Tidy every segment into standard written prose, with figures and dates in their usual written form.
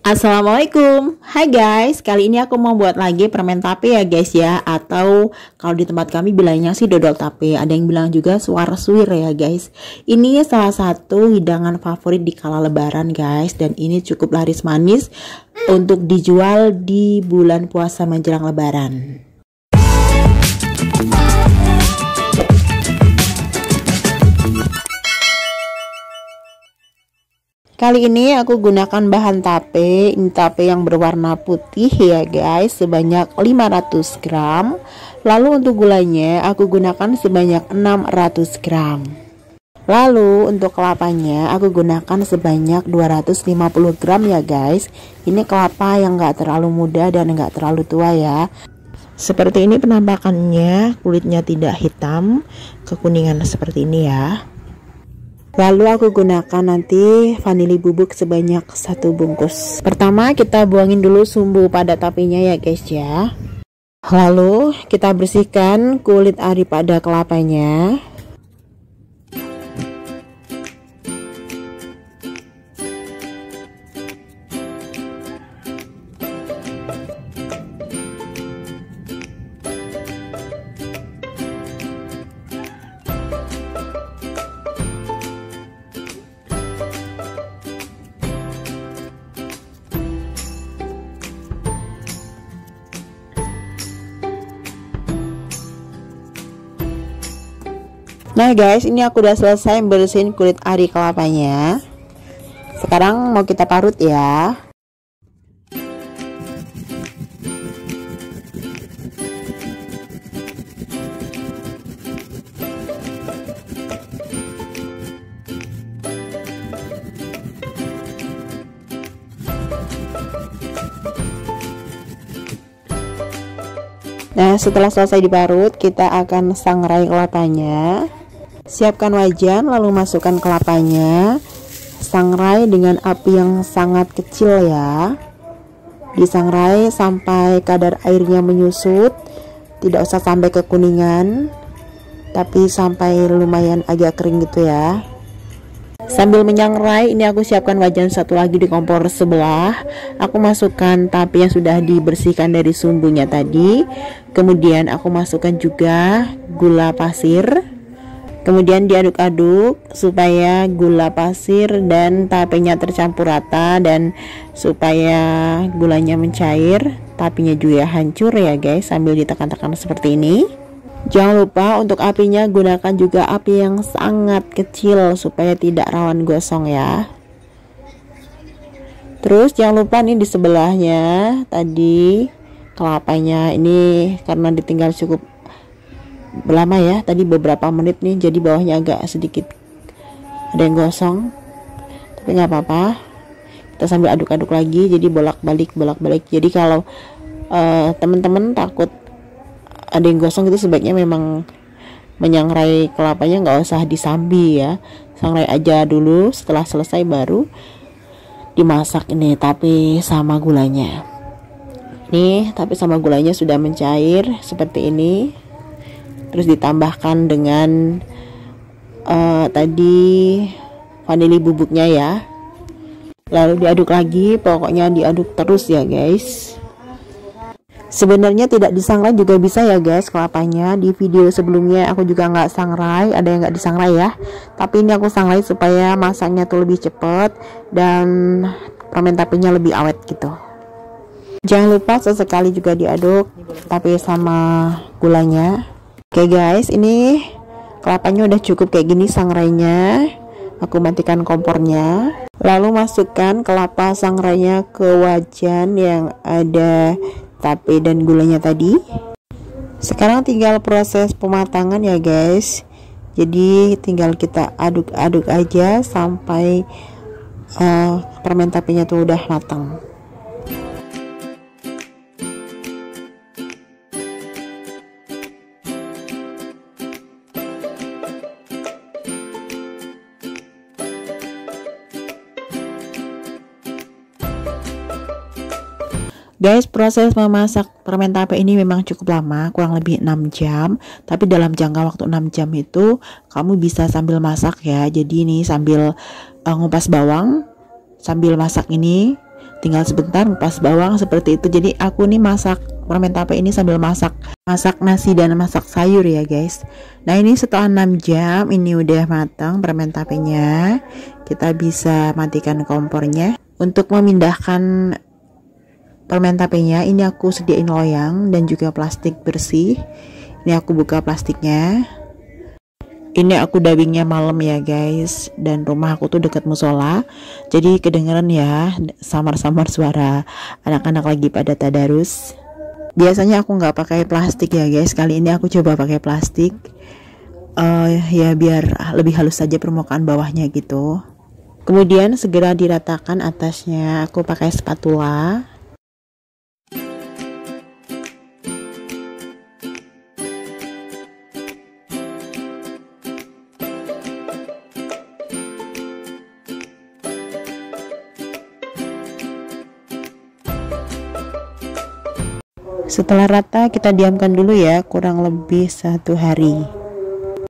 Assalamualaikum, hai guys. Kali ini aku mau buat lagi permen tape ya guys ya. Atau kalau di tempat kami bilangnya sih dodol tape. Ada yang bilang juga suar-suir ya guys. Ini salah satu hidangan favorit di kala lebaran guys. Dan ini cukup laris manis untuk dijual di bulan puasa menjelang lebaran. Kali ini aku gunakan bahan tape, ini tape yang berwarna putih ya guys, sebanyak 500 gram. Lalu untuk gulanya aku gunakan sebanyak 600 gram. Lalu untuk kelapanya aku gunakan sebanyak 250 gram ya guys. Ini kelapa yang gak terlalu muda dan gak terlalu tua ya. Seperti ini penampakannya, kulitnya tidak hitam, kekuningan seperti ini ya. Lalu aku gunakan nanti vanili bubuk sebanyak 1 bungkus. Pertama kita buangin dulu sumbu pada tapenya ya guys ya. Lalu kita bersihkan kulit ari pada kelapanya. Nah guys, ini aku udah selesai bersihin kulit ari kelapanya. Sekarang mau kita parut ya. Nah setelah selesai diparut, kita akan sangrai kelapanya. Siapkan wajan, lalu masukkan kelapanya. Sangrai dengan api yang sangat kecil ya. Disangrai sampai kadar airnya menyusut. Tidak usah sampai kekuningan, tapi sampai lumayan agak kering gitu ya. Sambil menyangrai, ini aku siapkan wajan satu lagi di kompor sebelah. Aku masukkan tape yang sudah dibersihkan dari sumbunya tadi. Kemudian aku masukkan juga gula pasir. Kemudian diaduk-aduk supaya gula pasir dan tapenya tercampur rata dan supaya gulanya mencair, tapenya juga hancur ya guys, sambil ditekan-tekan seperti ini. Jangan lupa untuk apinya gunakan juga api yang sangat kecil supaya tidak rawan gosong ya. Terus jangan lupa nih di sebelahnya tadi kelapanya ini karena ditinggal cukup lama ya, tadi beberapa menit nih, jadi bawahnya agak sedikit ada yang gosong, tapi nggak apa-apa, kita sambil aduk-aduk lagi, jadi bolak-balik. Jadi kalau teman-teman takut ada yang gosong itu sebaiknya memang menyangrai kelapanya nggak usah disambi ya, sangrai aja dulu, setelah selesai baru dimasak ini tapi sama gulanya. Nih tapi sama gulanya sudah mencair seperti ini. Terus ditambahkan dengan tadi vanili bubuknya ya. Lalu diaduk lagi, pokoknya diaduk terus ya guys. Sebenarnya tidak disangrai juga bisa ya guys kelapanya. Di video sebelumnya aku juga nggak sangrai, ada yang nggak disangrai ya. Tapi ini aku sangrai supaya masaknya tuh lebih cepet dan permen tapenya lebih awet gitu. Jangan lupa sesekali juga diaduk tapi sama gulanya. Oke guys, ini kelapanya udah cukup kayak gini sangrainya. Aku matikan kompornya. Lalu masukkan kelapa sangrainya ke wajan yang ada tape dan gulanya tadi. Sekarang tinggal proses pematangan ya guys. Jadi tinggal kita aduk-aduk aja sampai permen tapenya tuh udah matang. Guys, proses memasak permen tape ini memang cukup lama, kurang lebih 6 jam. Tapi dalam jangka waktu 6 jam itu kamu bisa sambil masak ya. Jadi ini sambil ngupas bawang, sambil masak ini. tinggal sebentar ngupas bawang seperti itu. Jadi aku nih masak permen tape ini sambil masak nasi dan masak sayur ya guys. Nah ini setelah 6 jam ini udah matang permen tapenya. Kita bisa matikan kompornya. Untuk memindahkan permen tapenya ini aku sediain loyang dan juga plastik bersih. Ini aku buka plastiknya. Ini aku dubbingnya malam ya guys, dan rumah aku tuh dekat musola, jadi kedengeran ya samar-samar suara anak-anak lagi pada tadarus. Biasanya aku nggak pakai plastik ya guys, kali ini aku coba pakai plastik, ya biar lebih halus saja permukaan bawahnya gitu. Kemudian segera diratakan atasnya, aku pakai spatula. Setelah rata kita diamkan dulu ya, kurang lebih 1 hari.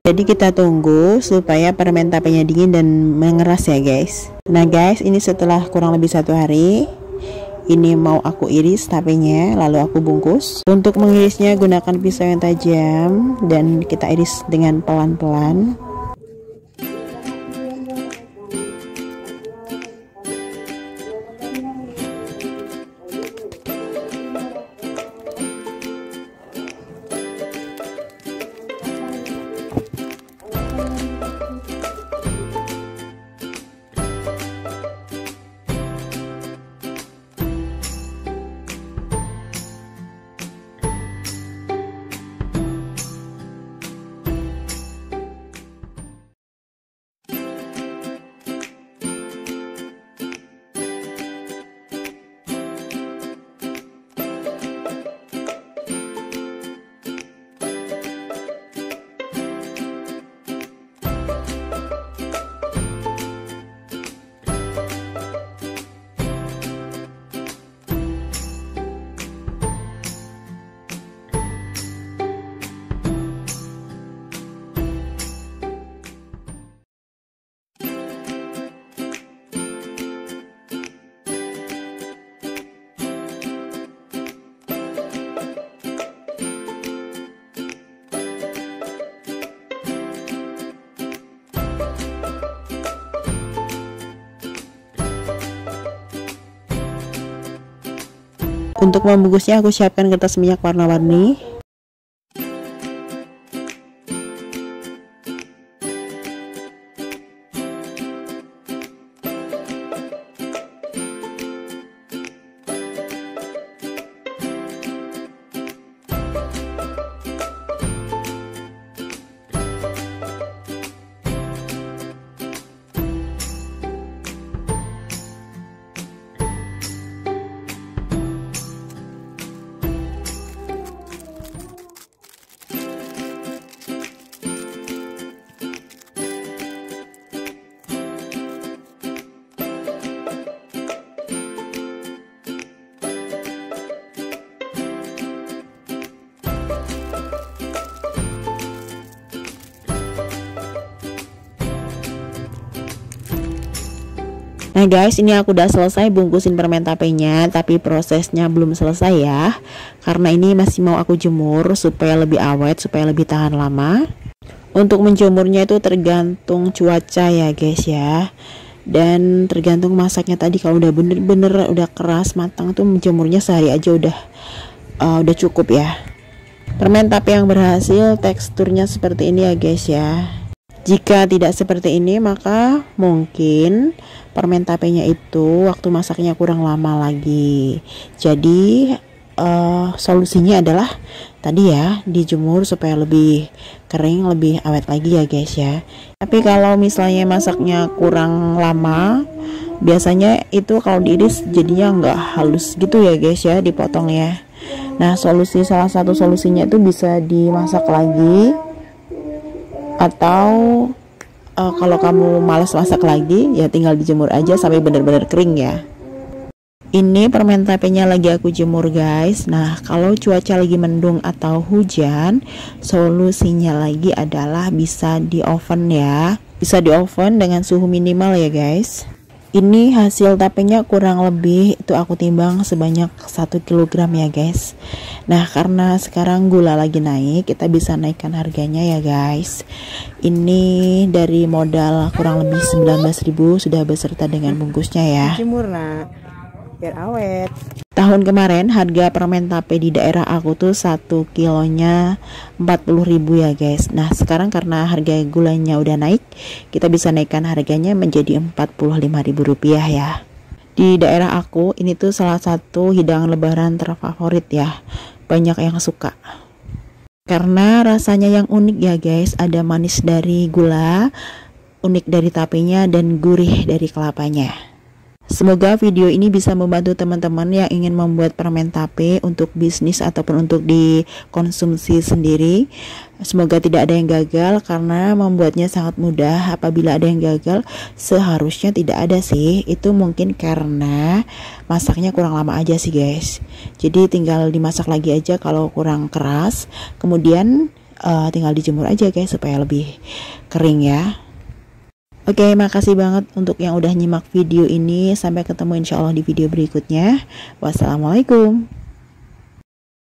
Jadi kita tunggu supaya permen tapenya dingin dan mengeras ya guys. Nah guys, ini setelah kurang lebih 1 hari, ini mau aku iris tapenya, lalu aku bungkus. Untuk mengirisnya gunakan pisau yang tajam dan kita iris dengan pelan-pelan. Untuk membungkusnya aku siapkan kertas minyak warna-warni. Nah guys, ini aku udah selesai bungkusin permen tapenya, tapi prosesnya belum selesai ya, karena ini masih mau aku jemur supaya lebih awet, supaya lebih tahan lama. Untuk menjemurnya itu tergantung cuaca ya guys ya, dan tergantung masaknya tadi. Kalau udah bener-bener udah keras matang tuh menjemurnya sehari aja udah cukup ya. Permen tape yang berhasil teksturnya seperti ini ya guys ya. Jika tidak seperti ini maka mungkin permen tapenya itu waktu masaknya kurang lama lagi. Jadi solusinya adalah tadi ya, dijemur supaya lebih kering, lebih awet lagi ya guys ya. Tapi kalau misalnya masaknya kurang lama, biasanya itu kalau diiris jadinya nggak halus gitu ya guys ya, dipotong ya. Nah salah satu solusinya itu bisa dimasak lagi, atau kalau kamu malas masak lagi ya tinggal dijemur aja sampai benar-benar kering ya. Ini permen tapenya lagi aku jemur guys. Nah kalau cuaca lagi mendung atau hujan, solusinya lagi adalah bisa di oven ya. Bisa di oven dengan suhu minimal ya guys. Ini hasil tapenya kurang lebih itu aku timbang sebanyak 1 kilogram ya guys. Nah karena sekarang gula lagi naik, kita bisa naikkan harganya ya guys. Ini dari modal kurang lebih 19.000 sudah beserta dengan bungkusnya ya. Jemur nak, biar awet. Tahun kemarin harga permen tape di daerah aku tuh 1 kilonya 40.000 ya guys. Nah sekarang karena harga gulanya udah naik, kita bisa naikkan harganya menjadi 45.000 rupiah ya. Di daerah aku ini tuh salah satu hidangan lebaran terfavorit ya, banyak yang suka karena rasanya yang unik ya guys. Ada manis dari gula, unik dari tapenya, dan gurih dari kelapanya. Semoga video ini bisa membantu teman-teman yang ingin membuat permen tape untuk bisnis ataupun untuk dikonsumsi sendiri. Semoga tidak ada yang gagal karena membuatnya sangat mudah. Apabila ada yang gagal, seharusnya tidak ada sih. Itu mungkin karena masaknya kurang lama aja sih guys. Jadi tinggal dimasak lagi aja kalau kurang keras. Kemudian tinggal dijemur aja guys supaya lebih kering ya. Oke, makasih banget untuk yang udah nyimak video ini. Sampai ketemu insya Allah di video berikutnya. Wassalamualaikum.